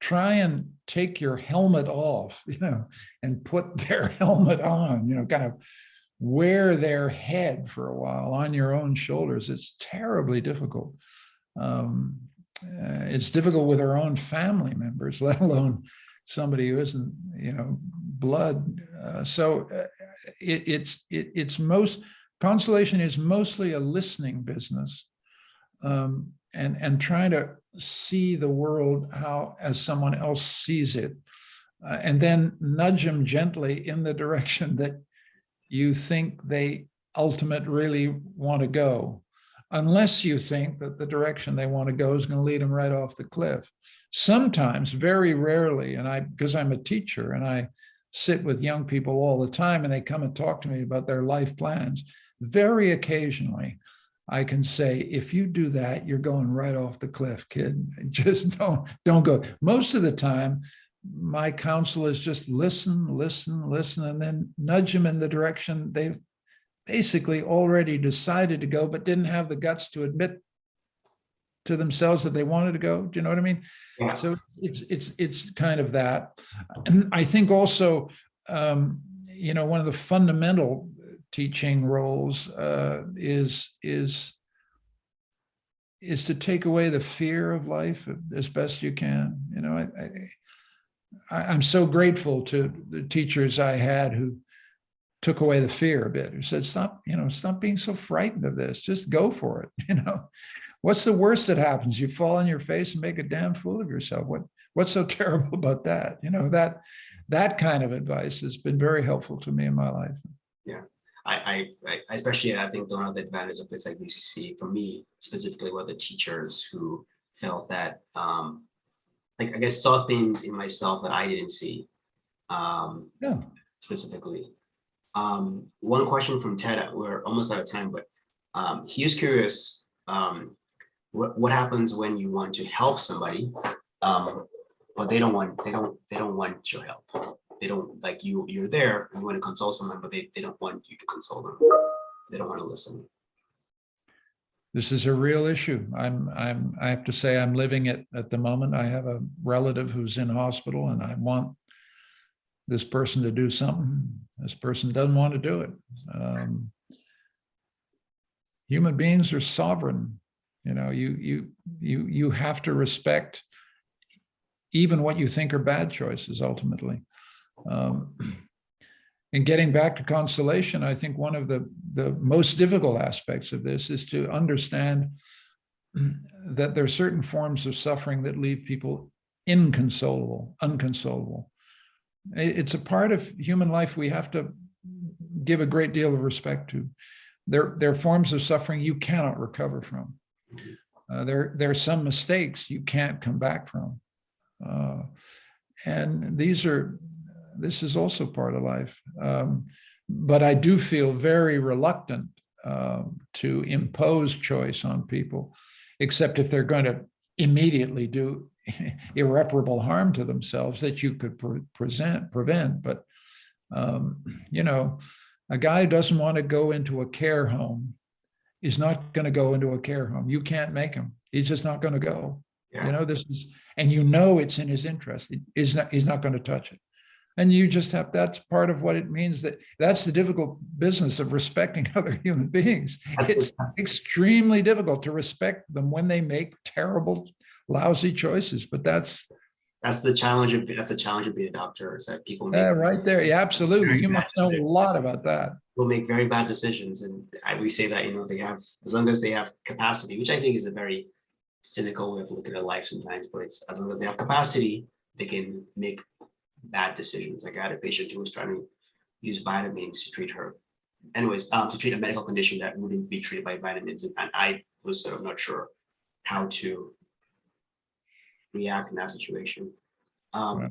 Try and take your helmet off, and put their helmet on, kind of wear their head for a while on your own shoulders. It's terribly difficult. It's difficult with our own family members, let alone somebody who isn't, blood. Consolation is mostly a listening business, and trying to see the world as someone else sees it, and then nudge them gently in the direction that you think they ultimately really want to go, unless you think that the direction they want to go is going to lead them right off the cliff. Sometimes, very rarely, because I'm a teacher and I sit with young people all the time and they come and talk to me about their life plans, very occasionally I can say, if you do that, you're going right off the cliff, kid. Just don't go. Most of the time, my counsel is just listen, and then nudge them in the direction they've basically already decided to go, but didn't have the guts to admit to themselves that they wanted to go. Do you know what I mean? Yeah. So it's kind of that. And I think also, one of the fundamental teaching roles is to take away the fear of life as best you can. I'm so grateful to the teachers I had who took away the fear a bit, who said, stop being so frightened of this, just go for it. What's the worst that happens? You fall on your face and make a damn fool of yourself. What's so terrible about that? That kind of advice has been very helpful to me in my life. Yeah. I especially, I think one of the advantages of this like UCC for me specifically were the teachers who felt that I guess saw things in myself that I didn't see specifically. One question from Ted, we're almost out of time, but he was curious, what happens when you want to help somebody, but they don't want your help. They don't, like, you're there, you want to console someone, but they don't want you to console them. They don't want to listen. This is a real issue. I have to say I'm living it at the moment. I have a relative who's in hospital and I want this person to do something. This person doesn't want to do it. Human beings are sovereign. You have to respect even what you think are bad choices ultimately. And getting back to consolation, I think one of the most difficult aspects of this is to understand that there are certain forms of suffering that leave people inconsolable, unconsolable. It's a part of human life we have to give a great deal of respect to. There are forms of suffering you cannot recover from. There are some mistakes you can't come back from. And this is also part of life. But I do feel very reluctant to impose choice on people, except if they're going to immediately do irreparable harm to themselves that you could prevent. But, a guy who doesn't want to go into a care home is not going to go into a care home. You can't make him. He's just not going to go. Yeah. It's in his interest. He's not going to touch it. And you just that's part of what it means. That's the difficult business of respecting other human beings. It's extremely difficult to respect them when they make terrible, lousy choices. But that's the challenge of being a doctor, is that people make right there. Yeah, absolutely. You must know a lot about that. People make very bad decisions, and we say that they have, as long as they have capacity, which I think is a very cynical way of looking at life sometimes, but it's as long as they have capacity, they can make bad decisions. Like I had a patient who was trying to use vitamins to treat her, to treat a medical condition that wouldn't be treated by vitamins. And I was sort of not sure how to react in that situation. Right.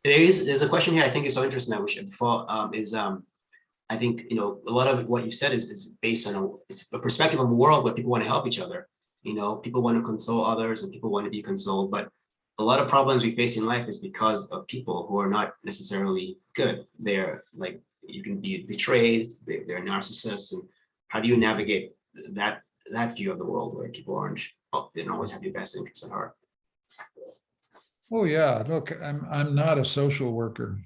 There's a question here I think is so interesting that we should before I think a lot of what you said is based on it's a perspective of a world where people want to help each other. People want to console others and people want to be consoled, but a lot of problems we face in life is because of people who are not necessarily good. They're like, you can be betrayed, they're narcissists, and how do you navigate that view of the world where people they don't always have your best interests at heart? Oh yeah, look, I'm not a social worker.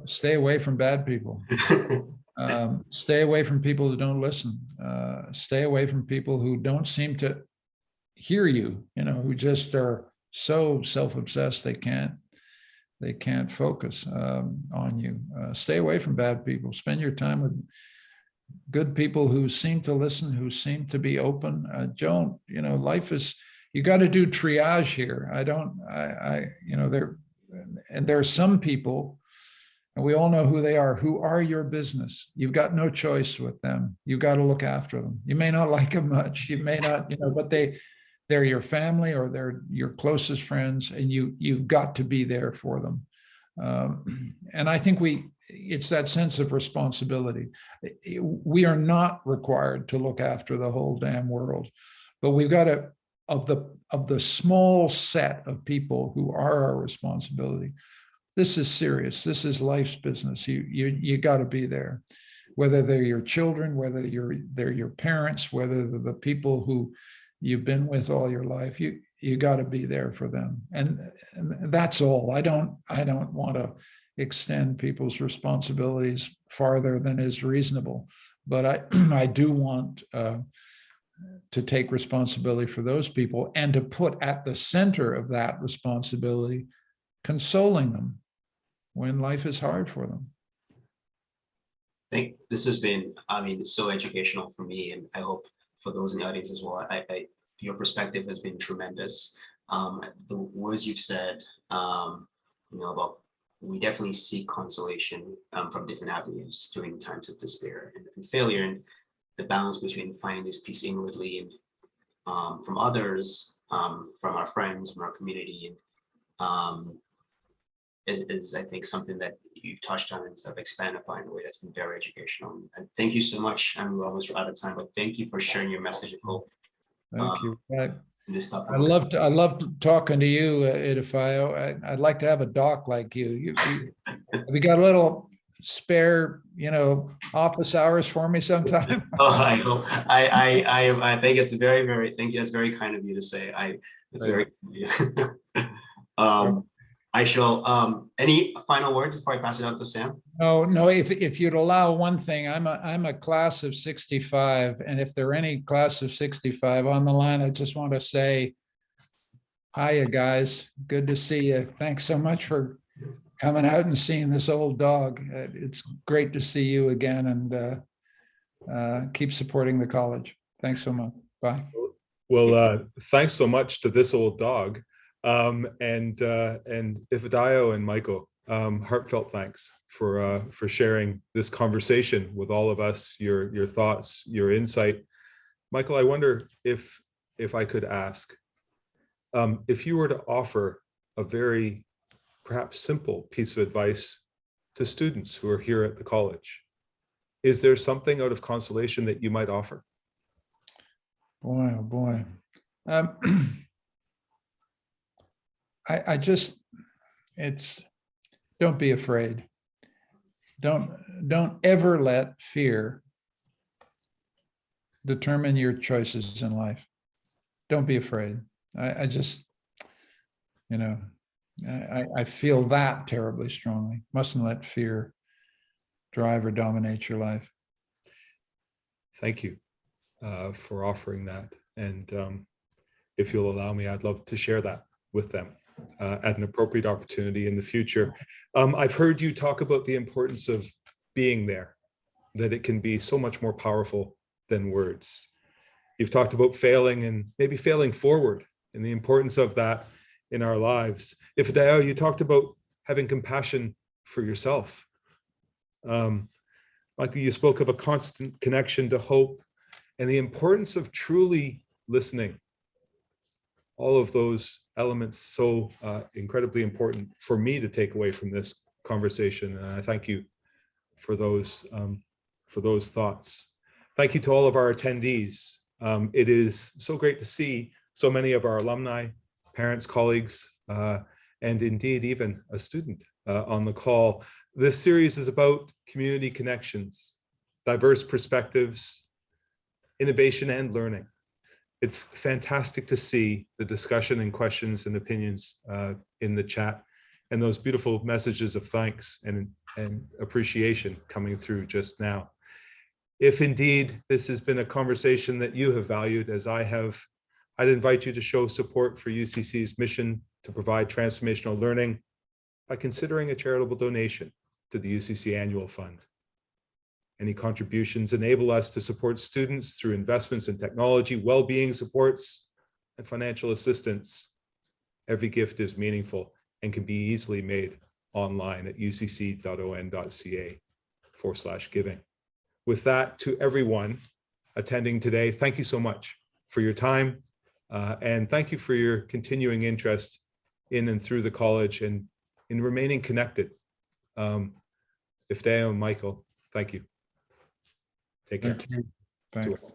Stay away from bad people. Stay away from people who don't listen. Stay away from people who don't seem to hear you, who just are so self-obsessed they can't focus on you. Stay away from bad people. Spend your time with good people who seem to listen, who seem to be open. Life is, you got to do triage here. There are some people, and we all know who they are, who are your business. You've got no choice with them. You got to look after them. You may not like them much. You may not, but they're your family or they're your closest friends, and you've got to be there for them. And I think it's that sense of responsibility. We are not required to look after the whole damn world, but we've got to, of the small set of people who are our responsibility. This is serious. This is life's business. You got to be there, whether they're your children, whether they're your parents, whether they're the people who you've been with all your life. You got to be there for them, and that's all. I don't want to extend people's responsibilities farther than is reasonable, but I do want to take responsibility for those people and to put at the center of that responsibility, consoling them when life is hard for them. I think this has been, so educational for me, and I hope for those in the audience as well. Your perspective has been tremendous. The words you've said, about we definitely seek consolation from different avenues during times of despair and failure, and the balance between finding this peace inwardly and from others, from our friends, from our community, and is I think something that you've touched on and sort of expanded upon in a way that's been very educational. And thank you so much. We're almost out of time, but thank you for sharing your message of hope. Thank you. I loved talking to you, Ignatieff. I'd like to have a doc like you. We got a little spare, office hours for me sometime? Oh, I hope. I think it's very, very. Thank you. That's very kind of you to say. It's very. I shall. Any final words before I pass it out to Sam? No. If you'd allow one thing, I'm a class of 65, and if there are any class of 65 on the line, I just want to say, hiya, guys. Good to see you. Thanks so much for coming out and seeing this old dog. It's great to see you again, and keep supporting the college. Thanks so much. Bye. Well, thanks so much to this old dog. And Ignatieff and Michael, heartfelt thanks for sharing this conversation with all of us, your thoughts, your insight. Michael, I wonder if I could ask, if you were to offer a very perhaps simple piece of advice to students who are here at the college, is there something out of Consolation that you might offer? Boy, oh boy. Don't be afraid. Don't ever let fear determine your choices in life. Don't be afraid. I feel that terribly strongly. Mustn't let fear drive or dominate your life. Thank you for offering that. And if you'll allow me, I'd love to share that with them at an appropriate opportunity in the future. I've heard you talk about the importance of being there, that it can be so much more powerful than words. You've talked about failing and maybe failing forward and the importance of that in our lives. Ifdao, you talked about having compassion for yourself. Like you spoke of a constant connection to hope and the importance of truly listening. All of those elements so incredibly important for me to take away from this conversation. And I thank you for those thoughts. Thank you to all of our attendees. It is so great to see so many of our alumni, parents, colleagues, and indeed even a student on the call. This series is about community connections, diverse perspectives, innovation and learning. It's fantastic to see the discussion and questions and opinions in the chat and those beautiful messages of thanks and appreciation coming through just now. If indeed this has been a conversation that you have valued as I have, I'd invite you to show support for UCC's mission to provide transformational learning by considering a charitable donation to the UCC Annual Fund. Any contributions enable us to support students through investments in technology, well-being supports, and financial assistance. Every gift is meaningful and can be easily made online at ucc.on.ca/giving. With that, to everyone attending today, thank you so much for your time, and thank you for your continuing interest in and through the college and in remaining connected. Ifdao and Michael, thank you. Take care. Thank you. Thanks.